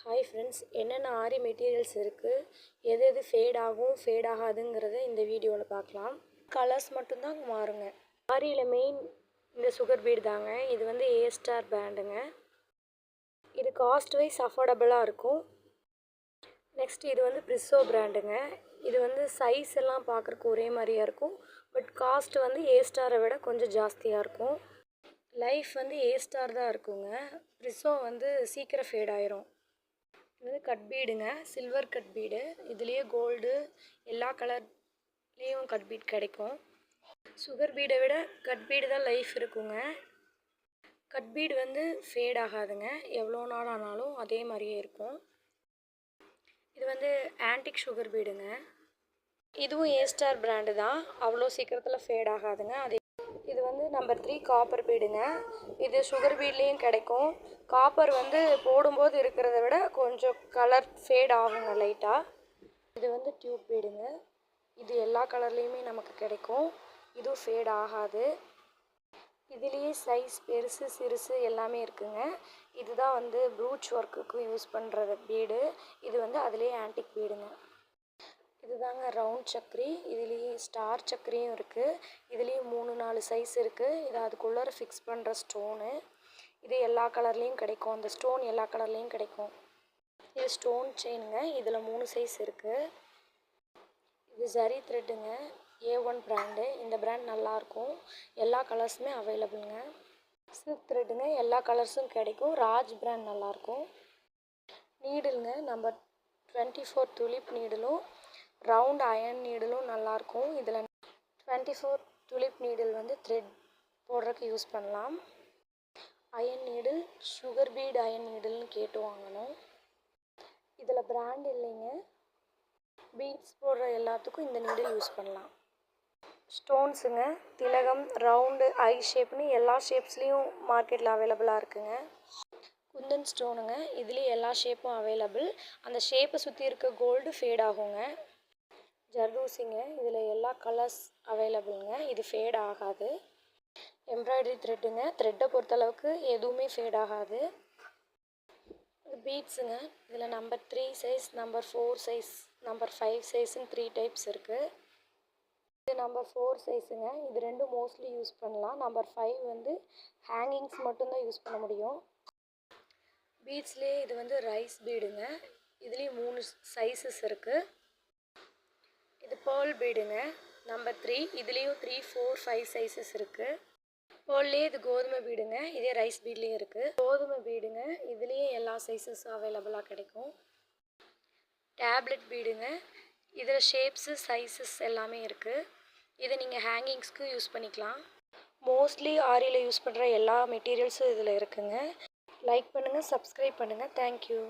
Hi friends, என்னென்ன ஆரி materials இருக்குது, எது ஃபேட் ஆகும் ஃபேட் ஆகாதுங்கிறத இந்த வீடியோவில் பார்க்கலாம். கலர்ஸ் மட்டும்தான் மாறுங்க. ஆரியில் மெயின் இந்த சுகர் பீடு தாங்க. இது வந்து ஏஸ்டார் பிராண்டுங்க. இது காஸ்ட் வைஸ் அஃபோர்டபுளாக இருக்கும். நெக்ஸ்ட் இது வந்து பிரிஸோ பிராண்டுங்க. இது வந்து சைஸ் எல்லாம் பார்க்குறக்கு ஒரே மாதிரியாக இருக்கும். பட் காஸ்ட் வந்து ஏஸ்டாரை விட கொஞ்சம் ஜாஸ்தியாக இருக்கும். லைஃப் வந்து ஏஸ்டார் தான் இருக்குங்க. பிரிஸோ வந்து சீக்கிரம் ஃபேட் ஆயிரும். இது வந்து கட் பீடுங்க, சில்வர் கட் பீடு. இதுலேயே கோல்டு எல்லா கலர்லேயும் கட் பீட் கிடைக்கும். சுகர் பீடை விட கட் பீடு தான் லைஃப் இருக்குங்க. கட் பீடு வந்து ஃபேட் ஆகாதுங்க, எவ்வளோ நாள் ஆனாலும் அதே மாதிரியே இருக்கும். இது வந்து ஆன்டிக் சுகர் பீடுங்க. இதுவும் ஏஸ்டார் பிராண்டு தான், அவ்வளோ சீக்கிரத்தில் ஃபேட் ஆகாதுங்க. இது வந்து நம்பர் 3 காப்பர் பீடுங்க. இது சுகர் பீட்லேயும் கிடைக்கும். காப்பர் வந்து போடும்போது இருக்கிறத விட கொஞ்சம் கலர் ஃபேட் ஆகுங்க லைட்டாக. இது வந்து டியூப் பீடுங்க. இது எல்லா கலர்லேயுமே நமக்கு கிடைக்கும். இதுவும் ஃபேட் ஆகாது. இதுலேயே சைஸ் பெருசு சிறுசு எல்லாமே இருக்குங்க. இதுதான் வந்து ப்ரூச் ஒர்க்குக்கு யூஸ் பண்ணுறது பீடு. இது வந்து அதுலேயே ஆன்டிக் பீடுங்க. இதுதாங்க ரவுண்ட் சக்கரி. இதுலேயே ஸ்டார் சக்கரியும் இருக்குது. இதுலேயும் 3-4 சைஸ் இருக்குது. இது அதுக்குள்ளார ஃபிக்ஸ் பண்ணுற ஸ்டோனு. இது எல்லா கலர்லேயும் கிடைக்கும். அந்த ஸ்டோன் எல்லா கலர்லேயும் கிடைக்கும். இது ஸ்டோன் செயினுங்க. இதில் 3 சைஸ் இருக்குது. இது ஜரி த்ரெட்டுங்க, A1 பிராண்டு. இந்த பிராண்ட் நல்லாயிருக்கும். எல்லா கலர்ஸுமே அவைலபிளுங்க. சில்க் த்ரெட்டுங்க, எல்லா கலர்ஸும் கிடைக்கும். ராஜ் பிராண்ட் நல்லாயிருக்கும். நீடிலுங்க, நம்பர் 24 துலிப் நீடிலும் ரவுண்ட் அயன் நீடிலும் நல்லாயிருக்கும். இதில் 24 துலிப் நீடில் வந்து த்ரெட் போடுறதுக்கு யூஸ் பண்ணலாம். Iron needle sugar beet iron நீடில்னு கேட்டு வாங்கணும். இதில் பிராண்ட் இல்லைங்க. பீட்ஸ் போடுற எல்லாத்துக்கும் இந்த நீடில் யூஸ் பண்ணலாம். ஸ்டோன்ஸுங்க, திலகம், ரவுண்டு, ஐ ஷேப்னு எல்லா ஷேப்ஸ்லேயும் மார்க்கெட்டில் அவைலபிளாக இருக்குங்க. குந்தன் ஸ்டோனுங்க, இதுலேயும் எல்லா ஷேப்பும் அவைலபிள். அந்த ஷேப்பை சுற்றி இருக்க கோல்டு ஃபேட் ஆகுங்க. ஜர்தூசிங்க, இதில் எல்லா கலர்ஸ் அவைலபிளுங்க. இது ஃபேட் ஆகாது. எம்ப்ராய்டரி த்ரெட்டுங்க, த்ரெட்டை பொறுத்தளவுக்கு எதுவுமே ஃபேட் ஆகாது. இது பீட்ஸுங்க, இதில் number 3 size, number 4 size, number 5 சைஸ்ன்னு 3 types இருக்குது. இது நம்பர் 4 சைஸுங்க. இது ரெண்டும் மோஸ்ட்லி யூஸ் பண்ணலாம். நம்பர் 5 வந்து ஹேங்கிங்ஸ் மட்டும்தான் யூஸ் பண்ண முடியும். பீட்ஸ்லேயே இது வந்து ரைஸ் பீடுங்க. இதுலேயும் 3 சைஸஸ் இருக்குது. இது பேர்ல் பீடுங்க, நம்பர் 3. இதுலேயும் 3, 4, 5 சைஸஸ் இருக்குது. பேர்ல்லேயே இது கோதுமை பீடுங்க. இதே ரைஸ் பீட்லேயும் இருக்குது. கோதுமை பீடுங்க, இதுலேயும் எல்லா சைஸஸும் அவைலபிளாக கிடைக்கும். டேப்லெட் பீடுங்க, இதில் ஷேப்ஸு சைஸஸ் எல்லாமே இருக்குது. இதை நீங்கள் ஹேங்கிங்ஸ்க்கு யூஸ் பண்ணிக்கலாம். மோஸ்ட்லி ஆரியில் யூஸ் பண்ணுற எல்லா மெட்டீரியல்ஸும் இதில் இருக்குங்க. லைக் பண்ணுங்கள், சப்ஸ்கிரைப் பண்ணுங்கள். தேங்க்யூ.